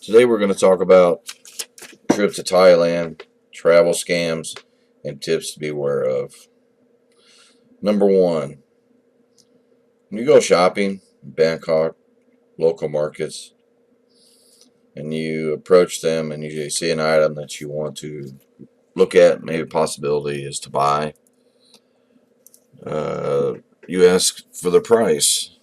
Today we're going to talk about trip to Thailand, travel scams, and tips to be aware of. Number one, when you go shopping in Bangkok, local markets, and you approach them and you see an item that you want to look at, maybe a possibility is to buy, uh, you ask for the price.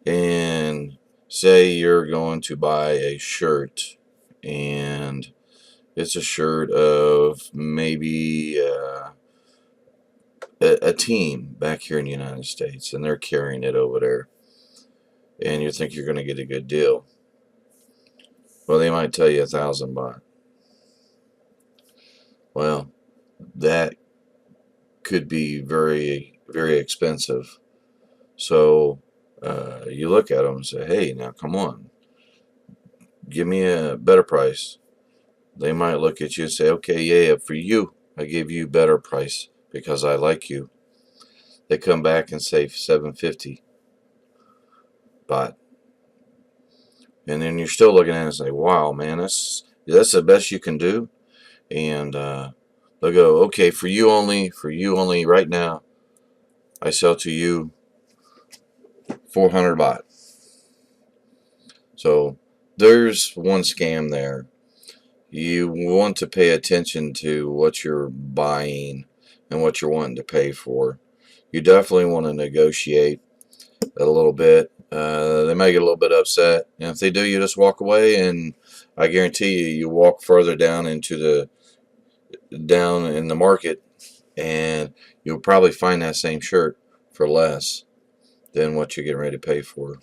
And say you're going to buy a shirt, and it's a shirt of maybe a team back here in the United States, and they're carrying it over there, and you think you're going to get a good deal. Well, they might tell you 1,000 baht. Well, that could be very, very expensive. So you look at them and say, hey, now come on, give me a better price. They might look at you and say, okay, yeah, for you, I give you better price because I like you. They come back and say 750 baht. And then you're still looking at it and say, wow, man, that's the best you can do. And they'll go, okay, for you only right now, I sell to you 400 baht. So there's one scam there. You want to pay attention to what you're buying and what you're wanting to pay for. You definitely want to negotiate a little bit. They may get a little bit upset, and if they do, you just walk away, and I guarantee you walk further down in the market, and you'll probably find that same shirt for less than what you're getting ready to pay for.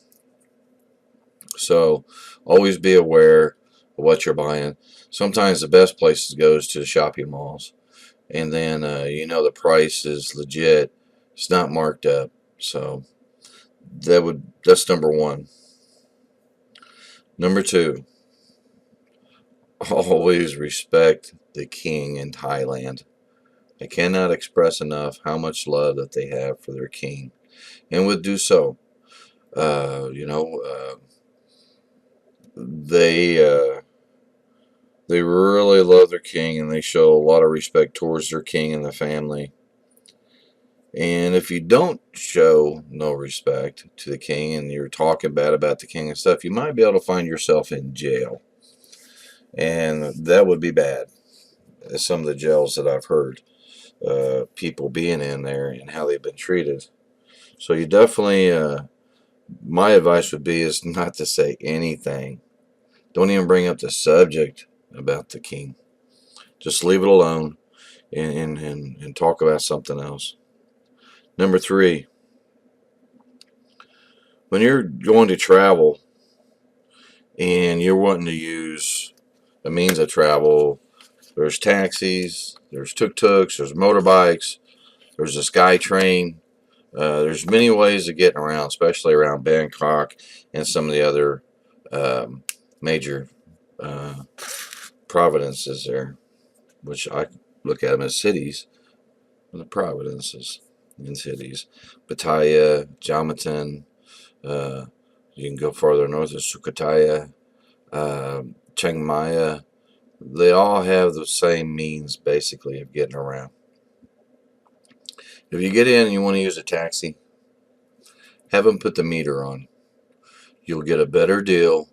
So always be aware of what you're buying. Sometimes the best place to go is to the shopping malls, and then the price is legit. It's not marked up. So that's number one. Number two, always respect the king in Thailand. I cannot express enough how much love that they have for their king, and would do so. Uh, you know, uh, they they really love their king, and they show a lot of respect towards their king and the family. And if you don't show no respect to the king and you're talking bad about the king and stuff, you might be able to find yourself in jail. And that would be bad. Some of the jails that I've heard people being in there and how they've been treated. So you definitely, my advice would be is not to say anything. Don't even bring up the subject about the king. Just leave it alone and talk about something else. Number three, when you're going to travel and you're wanting to use a means of travel, there's taxis, there's tuk-tuks, there's motorbikes, there's a sky train. There's many ways of getting around, especially around Bangkok and some of the other major uh, provinces there, which I look at them as cities, the provinces in cities. Pattaya, Jamatan, uh, you can go farther north of Sukhothai, Chiang Mai. They all have the same means, basically, of getting around. If you get in and you want to use a taxi, have them put the meter on. You'll get a better deal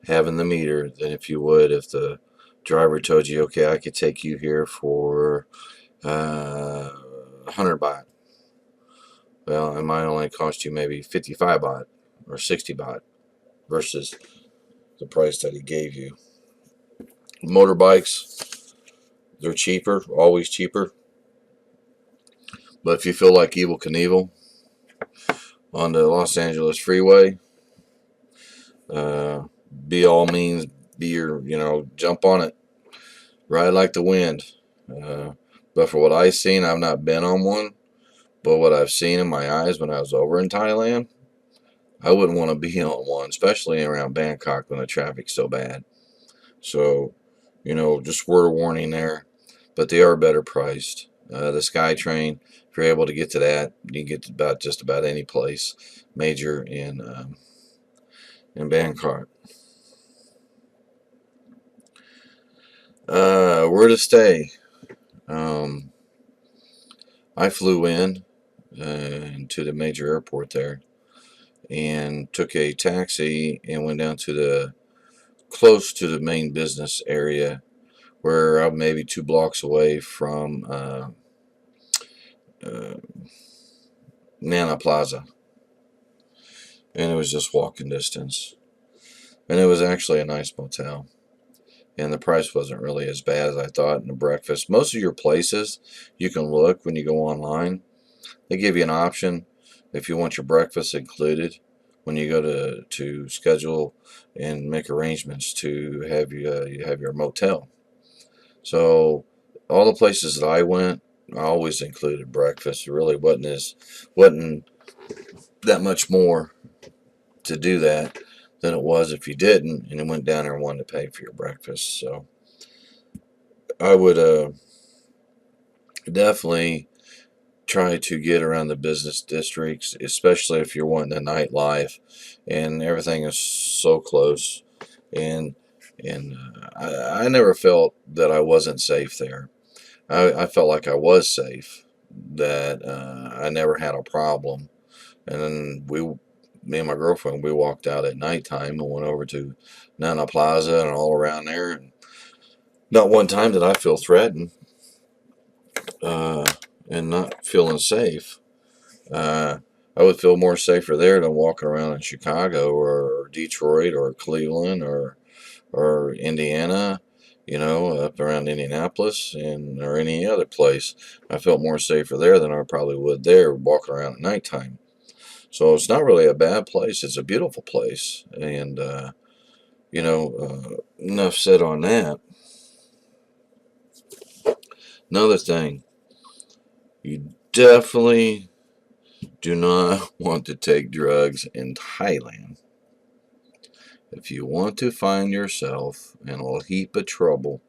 having the meter than if you would if the driver told you, okay, I could take you here for 100 baht. Well, it might only cost you maybe 55 baht or 60 baht versus the price that he gave you. Motorbikes, they're cheaper, always cheaper. But if you feel like Evil Knievel on the Los Angeles freeway, uh, be all means, jump on it, ride like the wind. Uh, but for what I've seen, I've not been on one. But what I've seen in my eyes when I was over in Thailand, I wouldn't want to be on one, especially around Bangkok when the traffic's so bad. So, just word of warning there. But they are better priced. The SkyTrain, if you're able to get to that, you can get to just about any place major in Bangkok. Where to stay? Um, I flew in to the major airport there and took a taxi and went down to the close to the main business area where I'm maybe 2 blocks away from uh, Nana Plaza, and it was just walking distance. And it was actually a nice motel, and the price wasn't really as bad as I thought. And the breakfast, most of your places, you can look when you go online. They give you an option if you want your breakfast included when you go to schedule and make arrangements to have you have your motel. So all the places that I went, I always included breakfast. It really wasn't that much more to do that than it was if you didn't and it went down there and wanted to pay for your breakfast. So I would definitely try to get around the business districts, especially if you're wanting the nightlife and everything is so close. And I never felt that I wasn't safe there. I felt like I was safe, that I never had a problem. And then me and my girlfriend, we walked out at nighttime and went over to Nana Plaza and all around there. And not one time did I feel threatened uh, and not feeling safe. Uh, I would feel more safer there than walking around in Chicago or Detroit or Cleveland or Indiana, up around Indianapolis and or any other place. I felt more safer there than I probably would there walking around at nighttime. So it's not really a bad place. It's a beautiful place, and enough said on that. Another thing, you definitely do not want to take drugs in Thailand. If you want to find yourself in a heap of trouble,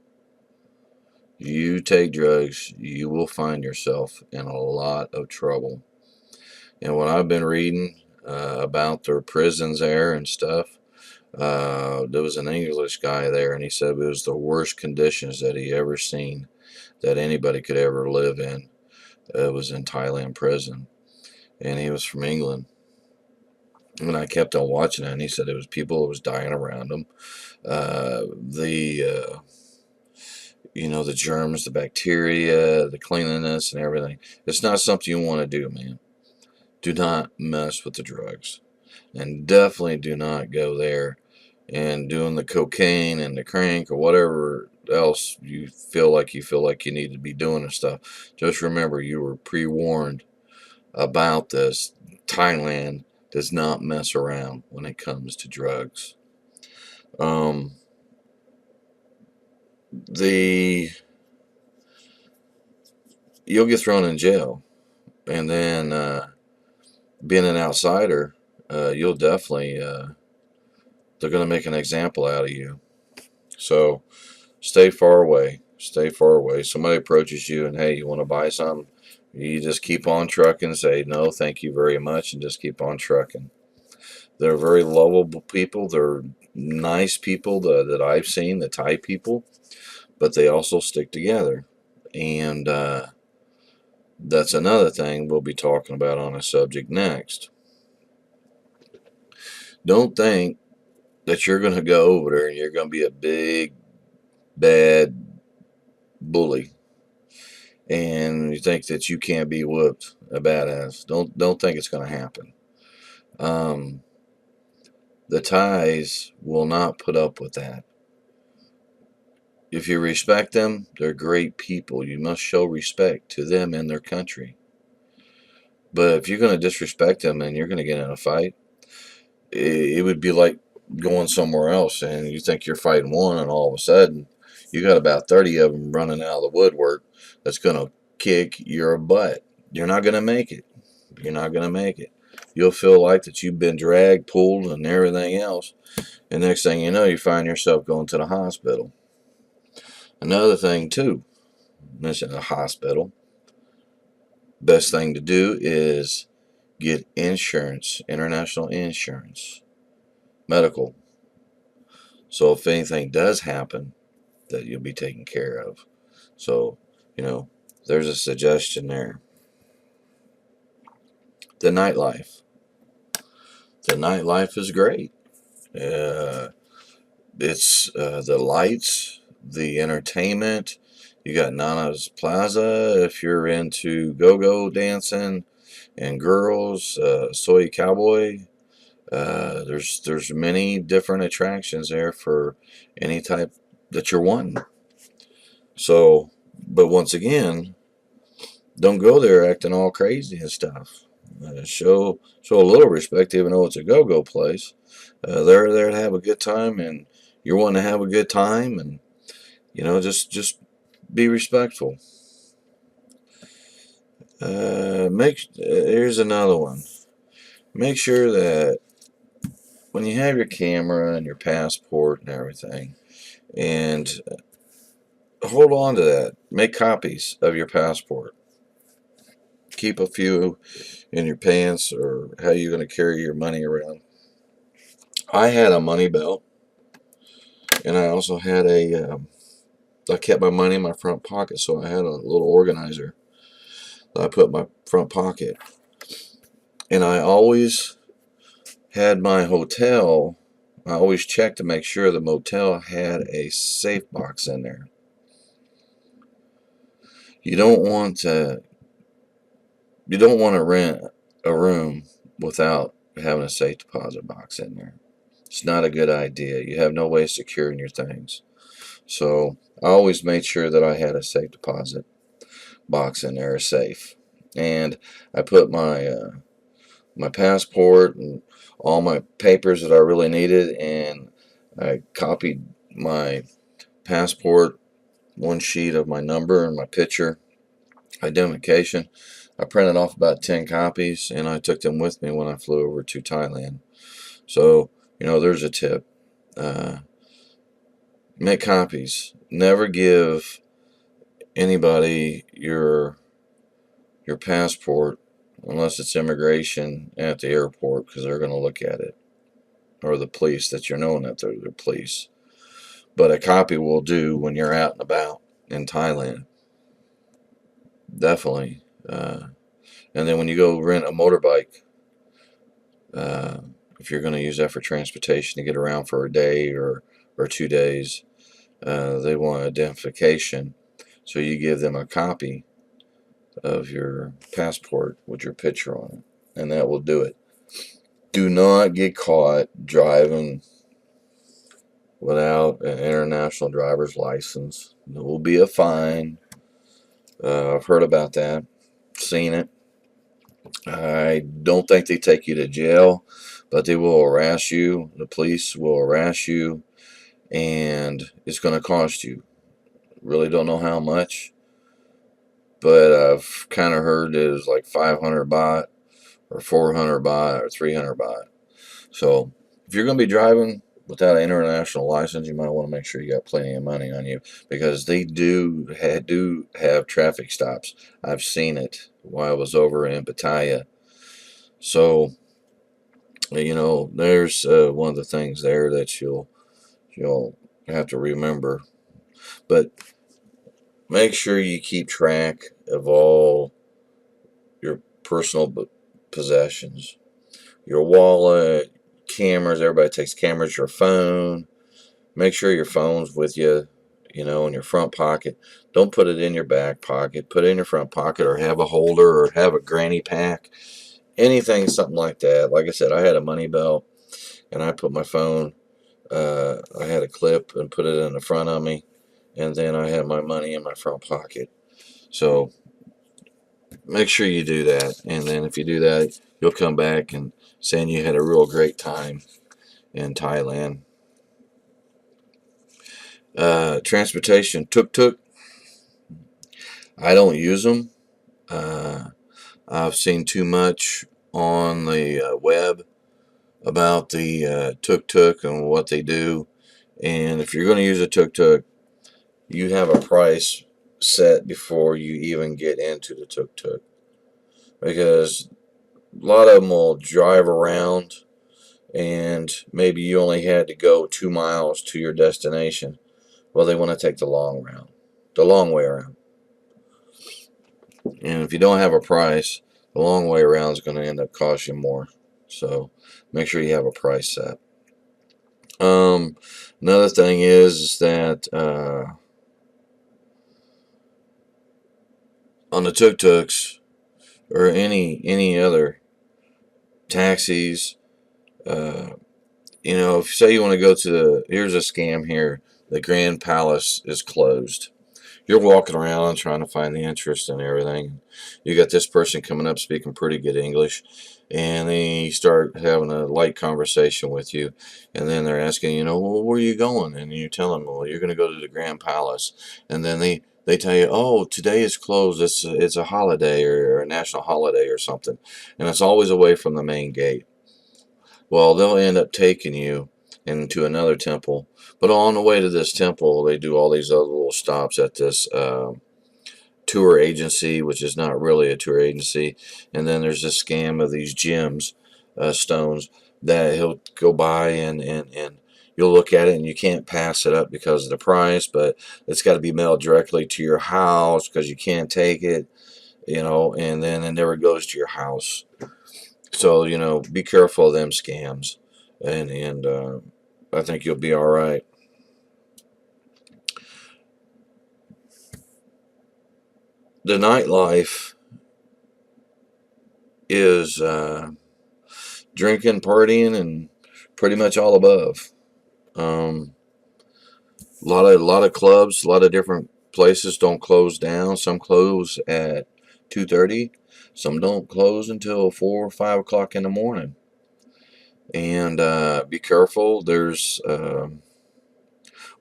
you take drugs, you will find yourself in a lot of trouble. And what I've been reading about their prisons there and stuff, there was an English guy there, and he said it was the worst conditions that he ever seen that anybody could ever live in. It was in Thailand prison, and he was from England. And I kept on watching it, and he said it was people that was dying around him. The the germs, the bacteria, the cleanliness, and everything. It's not something you want to do, man. Do not mess with the drugs, and definitely do not go there and doing the cocaine and the crank or whatever else you feel like you need to be doing and stuff. Just remember, you were pre-warned about this. Thailand does not mess around when it comes to drugs. Um, the You'll get thrown in jail, and then being an outsider, you'll definitely they're going to make an example out of you. So stay far away. Stay far away. Somebody approaches you and, hey, you want to buy something? You just keep on trucking. Say no, thank you very much, and just keep on trucking. They're very lovable people. They're nice people that I've seen, the Thai people, but they also stick together. And that's another thing we'll be talking about on a subject next. Don't think that you're going to go over there and you're going to be a big, bad bully, and you think that you can't be whooped, a badass. Don't think it's going to happen. Um, the Thais will not put up with that. If you respect them, they're great people. You must show respect to them and their country. But if you're going to disrespect them and you're going to get in a fight, it would be like going somewhere else and you think you're fighting one, and all of a sudden you got about 30 of them running out of the woodwork that's going to kick your butt. You're not going to make it. You're not going to make it. You'll feel like that you've been dragged, pulled, and everything else. And next thing you know, you find yourself going to the hospital. Another thing, too, mention the hospital. Best thing to do is get insurance, international insurance, medical. So if anything does happen, that you'll be taken care of. So, there's a suggestion there. The nightlife. The nightlife is great. Uh, it's the lights, the entertainment. You got Nana's Plaza if you're into go-go dancing and girls, Soy Cowboy. There's many different attractions there for any type that you're wanting. So, but once again, don't go there acting all crazy and stuff. Show a little respect, even though it's a go-go place. They're there to have a good time, and you're wanting to have a good time, and just be respectful. Here's another one. Make sure that when you have your camera and your passport and everything, and hold on to that. Make copies of your passport. Keep a few in your pants or how you're going to carry your money around. I had a money belt, and I also had I kept my money in my front pocket, so I had a little organizer that I put in my front pocket. And I always had my hotel, I always checked to make sure the motel had a safe box in there. You don't want to rent a room without having a safe deposit box in there. It's not a good idea. You have no way of securing your things. So I always made sure that I had a safe deposit box in there, a safe. And I put my passport and all my papers that I really needed, and I copied my passport, one sheet of my number and my picture, identification. I printed off about 10 copies, and I took them with me when I flew over to Thailand. So, there's a tip. Uh, Make copies. Never give anybody your passport unless it's immigration at the airport, because they're going to look at it, or the police that you're knowing that they're the police. But a copy will do when you're out and about in Thailand. Definitely. And then when you go rent a motorbike, uh, if you're going to use that for transportation to get around for a day or 2 days, they want identification. So you give them a copy of your passport with your picture on it, and that will do it. Do not get caught driving without an international driver's license. There will be a fine. I've heard about that, seen it. I don't think they take you to jail, but they will harass you. The police will harass you, and it's going to cost you. Really don't know how much, but I've kind of heard it was like 500 baht or 400 baht or 300 baht. So if you're going to be driving without an international license, you might want to make sure you got plenty of money on you, because they do have traffic stops. I've seen it while I was over in Pattaya. So there's one of the things there that you'll have to remember. But make sure you keep track of all your personal possessions, your wallet, cameras. Everybody takes cameras. Your phone. Make sure your phone's with you, in your front pocket. Don't put it in your back pocket. Put it in your front pocket, or have a holder, or have a granny pack. Anything, something like that. Like I said, I had a money belt, and I put my phone. I had a clip and put it in the front of me, and then I had my money in my front pocket. So make sure you do that, and then if you do that, you'll come back and saying you had a real great time in Thailand. Transportation, tuk-tuk. I don't use them. Uh, I've seen too much on the web about the tuk-tuk and what they do. And if you're going to use a tuk-tuk, you have a price set before you even get into the tuk-tuk. Because a lot of them will drive around, and maybe you only had to go 2 miles to your destination. Well, they want to take the long way around. And if you don't have a price, the long way around is going to end up costing you more. So make sure you have a price set. Another thing is that on the tuk-tuks or any other taxis, if say you want to go to here's a scam here, the Grand Palace is closed. You're walking around trying to find the interest and everything. You got this person coming up speaking pretty good English, and they start having a light conversation with you, and then they're asking, well, where are you going? And you tell them, well, you're going to go to the Grand Palace, and then they tell you, oh, today is closed. It's a holiday or a national holiday or something, and it's always away from the main gate. Well, they'll end up taking you into another temple. But on the way to this temple, they do all these other little stops at this tour agency, which is not really a tour agency. And then there's this scam of these gems, stones, that he'll go by and you'll look at it and you can't pass it up because of the price, but it's got to be mailed directly to your house because you can't take it, and then it never goes to your house. So, be careful of them scams, and I think you'll be all right. The nightlife is drinking, partying, and pretty much all above. A lot of clubs, a lot of different places don't close down. Some close at 2:30. Some don't close until 4 or 5 o'clock in the morning. And be careful. There's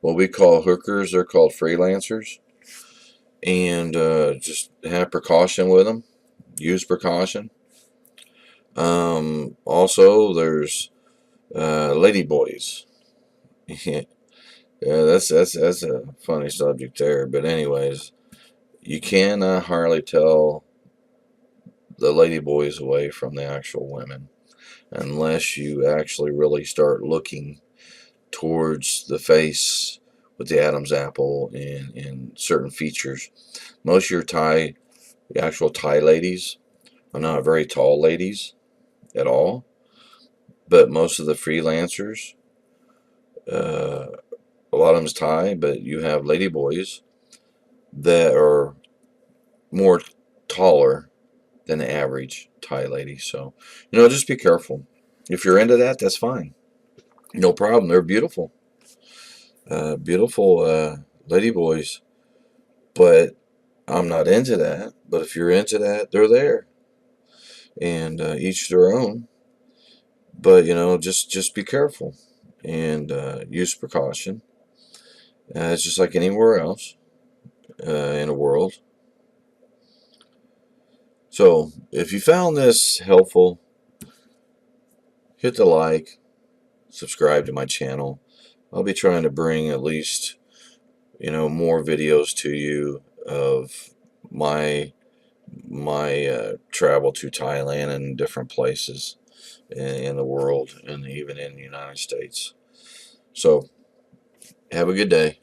what we call hookers. They're called freelancers. And just have precaution with them. Use precaution. Also, there's lady boys. Yeah, that's a funny subject there. But anyways, you cannot hardly tell the lady boys away from the actual women unless you actually really start looking towards the face with the Adam's apple and certain features. Most of your the actual Thai ladies are not very tall ladies at all, but most of the freelancers, a lot of them's Thai, but you have lady boys that are more taller than the average Thai lady. So, just be careful. If you're into that, that's fine. No problem. They're beautiful. Beautiful lady boys. But I'm not into that. But if you're into that, they're there. And each their own. But, just be careful. And use precaution. It's just like anywhere else in the world. So, if you found this helpful, hit the like, subscribe to my channel. I'll be trying to bring at least, more videos to you of my travel to Thailand and different places in the world and even in the United States. So, have a good day.